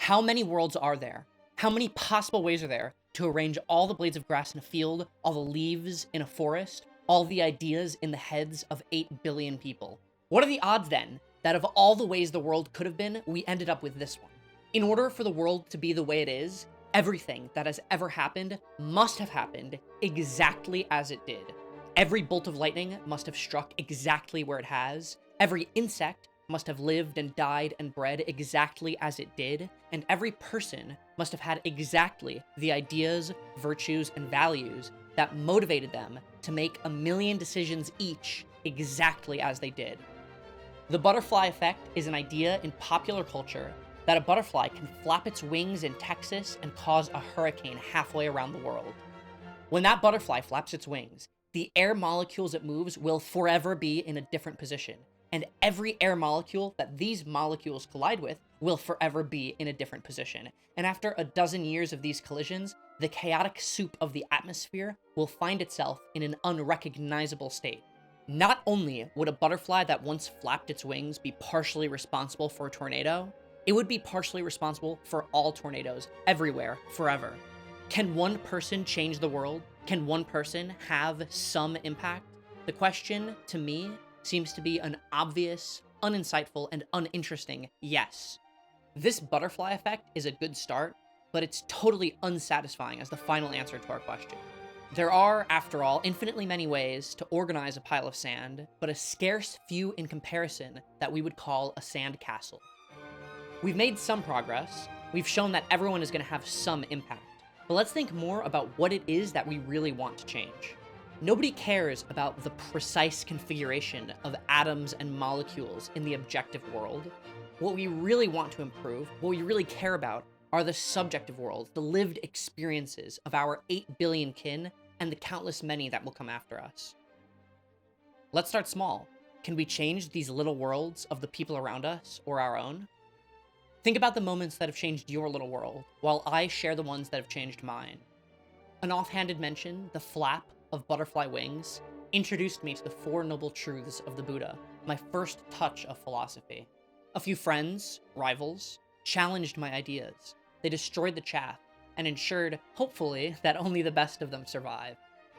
How many worlds are there? How many possible ways are there to arrange all the blades of grass in a field, all the leaves in a forest, all the ideas in the heads of 8 billion people? What are the odds then that of all the ways the world could have been, we ended up with this one? In order for the world to be the way it is, everything that has ever happened must have happened exactly as it did. Every bolt of lightning must have struck exactly where it has. Every insect must have lived and died and bred exactly as it did, and every person must have had exactly the ideas, virtues, and values that motivated them to make a million decisions each exactly as they did. The butterfly effect is an idea in popular culture that a butterfly can flap its wings in Texas and cause a hurricane halfway around the world. When that butterfly flaps its wings, the air molecules it moves will forever be in a different position, and every air molecule that these molecules collide with will forever be in a different position. And after a dozen years of these collisions, the chaotic soup of the atmosphere will find itself in an unrecognizable state. Not only would a butterfly that once flapped its wings be partially responsible for a tornado, it would be partially responsible for all tornadoes everywhere, forever. Can one person change the world? Can one person have some impact? The question, to me, seems to be an obvious, uninsightful, and uninteresting yes. This butterfly effect is a good start, but it's totally unsatisfying as the final answer to our question. There are, after all, infinitely many ways to organize a pile of sand, but a scarce few in comparison that we would call a sand castle. We've made some progress. We've shown that everyone is going to have some impact. But let's think more about what it is that we really want to change. Nobody cares about the precise configuration of atoms and molecules in the objective world. What we really want to improve, what we really care about, are the subjective worlds, the lived experiences of our 8 billion kin and the countless many that will come after us. Let's start small. Can we change these little worlds of the people around us or our own? Think about the moments that have changed your little world, while I share the ones that have changed mine. An offhanded mention, the flap of butterfly wings, introduced me to the Four Noble Truths of the Buddha, my first touch of philosophy. A few friends, rivals, challenged my ideas. They destroyed the chaff and ensured, hopefully, that only the best of them survive.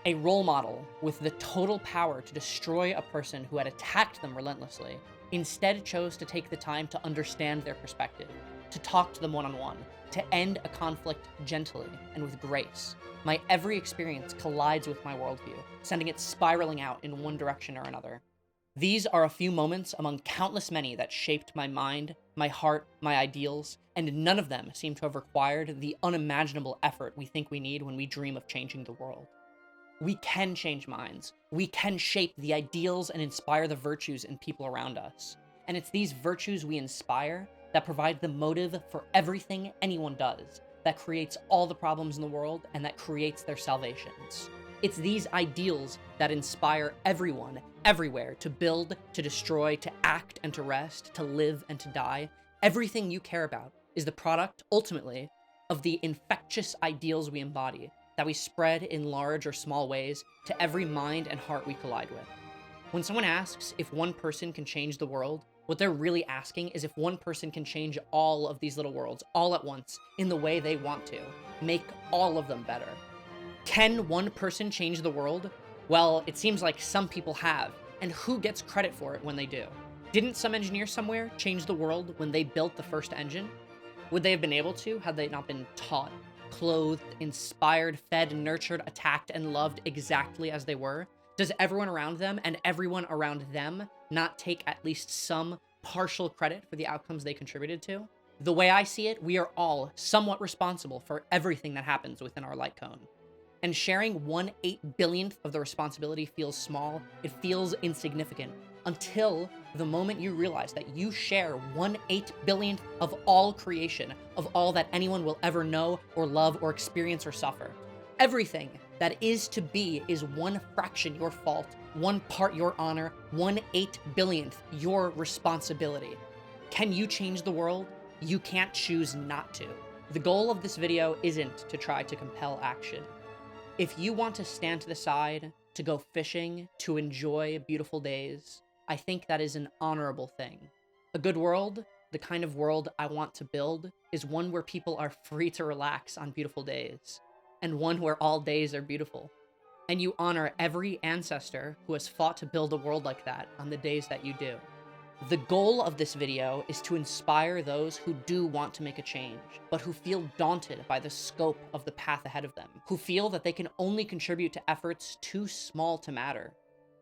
A role model with the total power to destroy a person who had attacked them relentlessly instead chose to take the time to understand their perspective, to talk to them one-on-one, to end a conflict gently and with grace. My every experience collides with my worldview, sending it spiraling out in one direction or another. These are a few moments among countless many that shaped my mind, my heart, my ideals, and none of them seem to have required the unimaginable effort we think we need when we dream of changing the world. We can change minds. We can shape the ideals and inspire the virtues in people around us. And it's these virtues we inspire that provide the motive for everything anyone does, that creates all the problems in the world and that creates their salvations. It's these ideals that inspire everyone, everywhere, to build, to destroy, to act and to rest, to live and to die. Everything you care about is the product, ultimately, of the infectious ideals we embody, that we spread in large or small ways to every mind and heart we collide with. When someone asks if one person can change the world, what they're really asking is if one person can change all of these little worlds, all at once, in the way they want to, make all of them better. Can one person change the world? Well, it seems like some people have, and who gets credit for it when they do? Didn't some engineer somewhere change the world when they built the first engine? Would they have been able to had they not been taught, clothed, inspired, fed, nurtured, attacked, and loved exactly as they were? Does everyone around them and everyone around them not take at least some partial credit for the outcomes they contributed to? The way I see it, we are all somewhat responsible for everything that happens within our light cone. And sharing 1/8 billionth of the responsibility feels small, it feels insignificant, until the moment you realize that you share 1/8 billionth of all creation, of all that anyone will ever know or love or experience or suffer. Everything that is to be is one fraction your fault, one part your honor, 1/8 billionth your responsibility. Can you change the world? You can't choose not to. The goal of this video isn't to try to compel action. If you want to stand to the side, to go fishing, to enjoy beautiful days, I think that is an honorable thing. A good world The kind of world I want to build is one where people are free to relax on beautiful days, and one where all days are beautiful. And you honor every ancestor who has fought to build a world like that on the days that you do. The goal of this video is to inspire those who do want to make a change, but who feel daunted by the scope of the path ahead of them, who feel that they can only contribute to efforts too small to matter,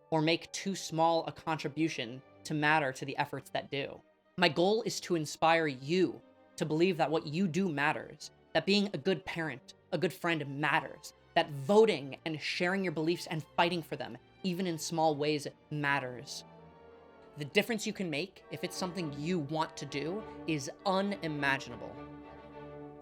or make too small a contribution to matter to the efforts that do. My goal is to inspire you to believe that what you do matters, that being a good parent, a good friend matters, that voting and sharing your beliefs and fighting for them, even in small ways, matters. The difference you can make, if it's something you want to do, is unimaginable.